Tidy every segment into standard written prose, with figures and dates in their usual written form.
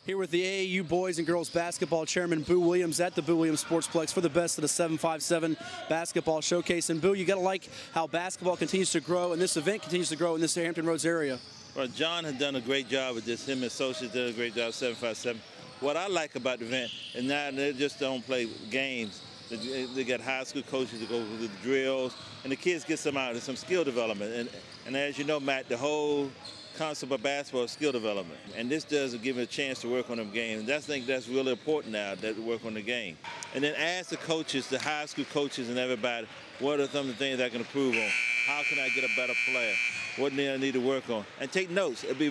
Here with the AAU boys and girls basketball chairman Boo Williams at the Boo Williams Sportsplex for the best of the 757 basketball showcase. And Boo, you got to like how basketball continues to grow and this event continues to grow in this Hampton Roads area. Well, John has done a great job with this. Him and associates did a great job, 757. What I like about the event is now they just don't play games. They got high school coaches that go with the drills, and the kids get some out of some skill development. And as you know, Matt, the whole concept of basketball is skill development, and this does give them a chance to work on them games. And I think that's really important now, that to work on the game. And then ask the coaches, the high school coaches and everybody, what are some of the things I can improve on? How can I get a better player? What do I need to work on? And take notes. It'd be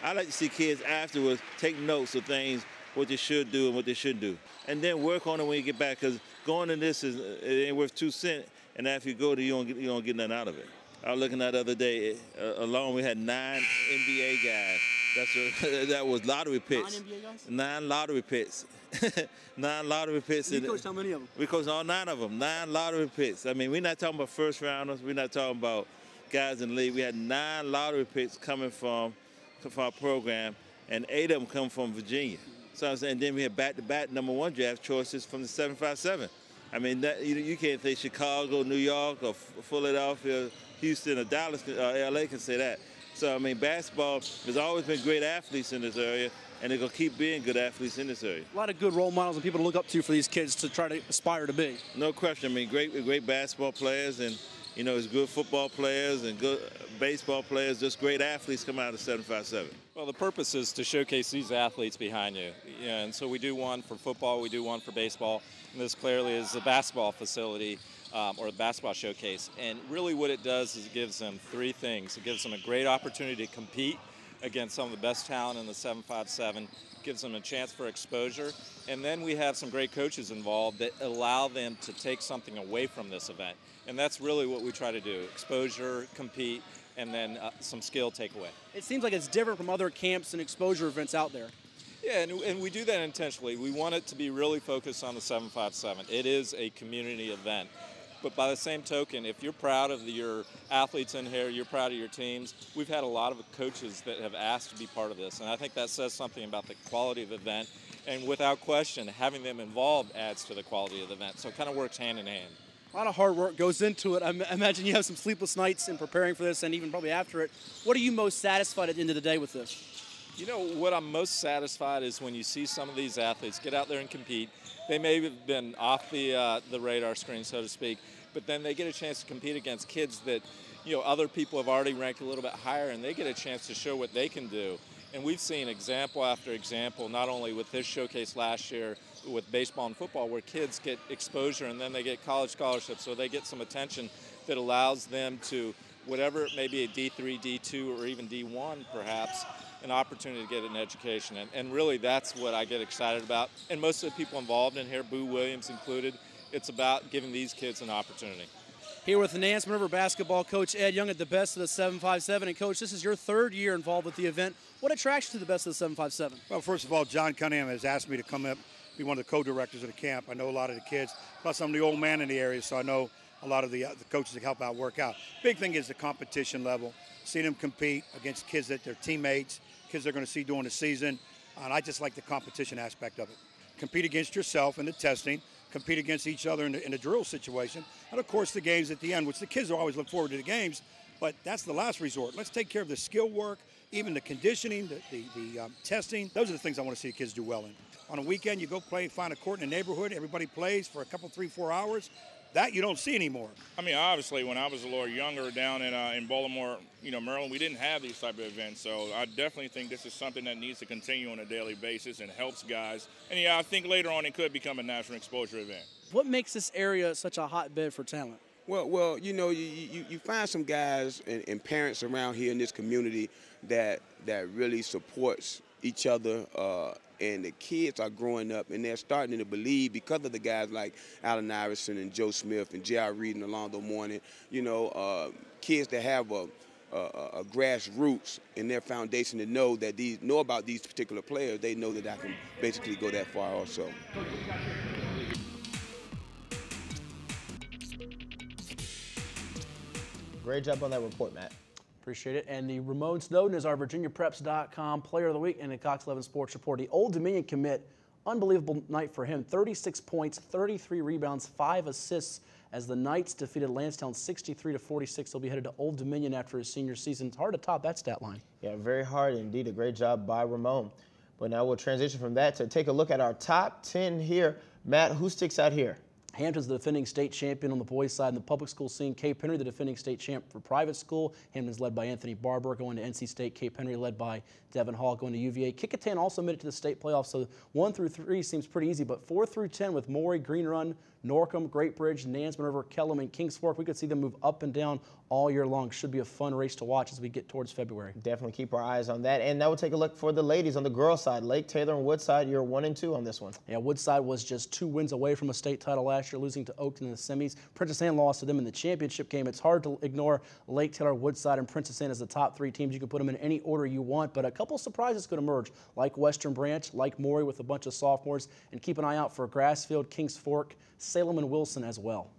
I like to see kids afterwards take notes of things, what they should do and what they shouldn't do. And then work on it when you get back, because going to this it ain't worth 2 cents, and after you go there, you don't get nothing out of it. I was looking at the other day, alone we had 9 NBA guys. That was lottery pits. 9 NBA guys? 9 lottery pits. 9 lottery pits. You coached how many of them? We coached all 9 of them, 9 lottery pits. I mean, we're not talking about first rounders. We're not talking about guys in the league. We had 9 lottery pits coming from our program, and 8 of them come from Virginia. So I'm saying, then we had back-to-back #1 draft choices from the 757. I mean, you can't say Chicago, New York, or Philadelphia, Houston, or Dallas, or LA can say that. So, I mean, basketball has always been great athletes in this area, and they're going to keep being good athletes in this area. A lot of good role models and people to look up to for these kids to try to aspire to be. No question. I mean, great basketball players, and, you know, it's good football players and good baseball players, just great athletes come out of 757. Well, the purpose is to showcase these athletes behind you. Yeah, and so we do one for football, we do one for baseball, and this clearly is the basketball facility or the basketball showcase. And really what it does is it gives them 3 things. It gives them a great opportunity to compete against some of the best talent in the 757, gives them a chance for exposure, and then we have some great coaches involved that allow them to take something away from this event. And that's really what we try to do, exposure, compete, and then some skill takeaway. It seems like it's different from other camps and exposure events out there. Yeah, and we do that intentionally. We want it to be really focused on the 757. It is a community event. But by the same token, if you're proud of your athletes in here, you're proud of your teams, we've had a lot of coaches that have asked to be part of this. And I think that says something about the quality of the event. And without question, having them involved adds to the quality of the event. So it kind of works hand in hand. A lot of hard work goes into it. I imagine you have some sleepless nights in preparing for this and even probably after it. What are you most satisfied at the end of the day with this? You know, what I'm most satisfied is when you see some of these athletes get out there and compete. They may have been off the radar screen, so to speak, but then they get a chance to compete against kids that, you know, other people have already ranked a little bit higher, and they get a chance to show what they can do. And we've seen example after example, not only with this showcase last year with baseball and football, where kids get exposure and then they get college scholarships, so they get some attention that allows them to, whatever it may be, a D3, D2, or even D1 perhaps, an opportunity to get an education. And really that's what I get excited about. And most of the people involved in here, Boo Williams included, it's about giving these kids an opportunity. Here with the Nansemond River basketball coach Ed Young at the best of the 757. And Coach, this is your 3rd year involved with the event. What attracts you to the best of the 757? Well, first of all, John Cunningham has asked me to come up, be one of the co-directors of the camp. I know a lot of the kids, plus I'm the old man in the area, so I know a lot of the coaches that help out work out. Big thing is the competition level, seeing them compete against kids that they're teammates, kids they're going to see during the season, and I just like the competition aspect of it. Compete against yourself in the testing, compete against each other in the drill situation, and of course the games at the end, which the kids always look forward to the games, but that's the last resort. Let's take care of the skill work, even the conditioning, the testing. Those are the things I want to see the kids do well in. On a weekend, you go play, find a court in the neighborhood, everybody plays for a couple, 3, 4 hours. That you don't see anymore. I mean, obviously, when I was a little younger down in Baltimore, Maryland, we didn't have these type of events. So I definitely think this is something that needs to continue on a daily basis and helps guys. And yeah, I think later on it could become a national exposure event. What makes this area such a hotbed for talent? Well, you find some guys and parents around here in this community that really supports each other, and the kids are growing up and they're starting to believe because of the guys like Allen Iverson and Joe Smith and J.R. Reed and Alonzo Mourning, kids that have a grassroots in their foundation to know about these particular players. They know that I can basically go that far also. Great job on that report, Matt. Appreciate it. And the Ramon Snowden is our VirginiaPreps.com Player of the Week and the Cox 11 Sports Report. The Old Dominion commit, unbelievable night for him. 36 points, 33 rebounds, 5 assists as the Knights defeated Lansdowne 63-46. They'll be headed to Old Dominion after his senior season. It's hard to top that stat line. Yeah, very hard indeed. A great job by Ramon. But now we'll transition from that to take a look at our top 10 here. Matt, who sticks out here? Hampton's the defending state champion on the boys' side in the public school scene. Cape Henry, the defending state champ for private school. Hampton's led by Anthony Barber going to NC State. Cape Henry led by Devin Hall going to UVA. Kickingham also made it to the state playoffs, so 1 through 3 seems pretty easy, but 4 through 10 with Maury, Green Run, Norcom, Great Bridge, Nansemond River, Kellam, and Kings Fork. We could see them move up and down all year long. Should be a fun race to watch as we get towards February. Definitely keep our eyes on that. And now we'll take a look for the ladies on the girls' side. Lake Taylor and Woodside, you're 1 and 2 on this one. Yeah, Woodside was just 2 wins away from a state title last year, losing to Oakton in the semis. Princess Anne lost to them in the championship game. It's hard to ignore Lake Taylor, Woodside, and Princess Anne as the top 3 teams. You can put them in any order you want, but a couple surprises could emerge, like Western Branch, like Maury with a bunch of sophomores, and keep an eye out for Grassfield, Kings Fork, Salem, and Wilson as well.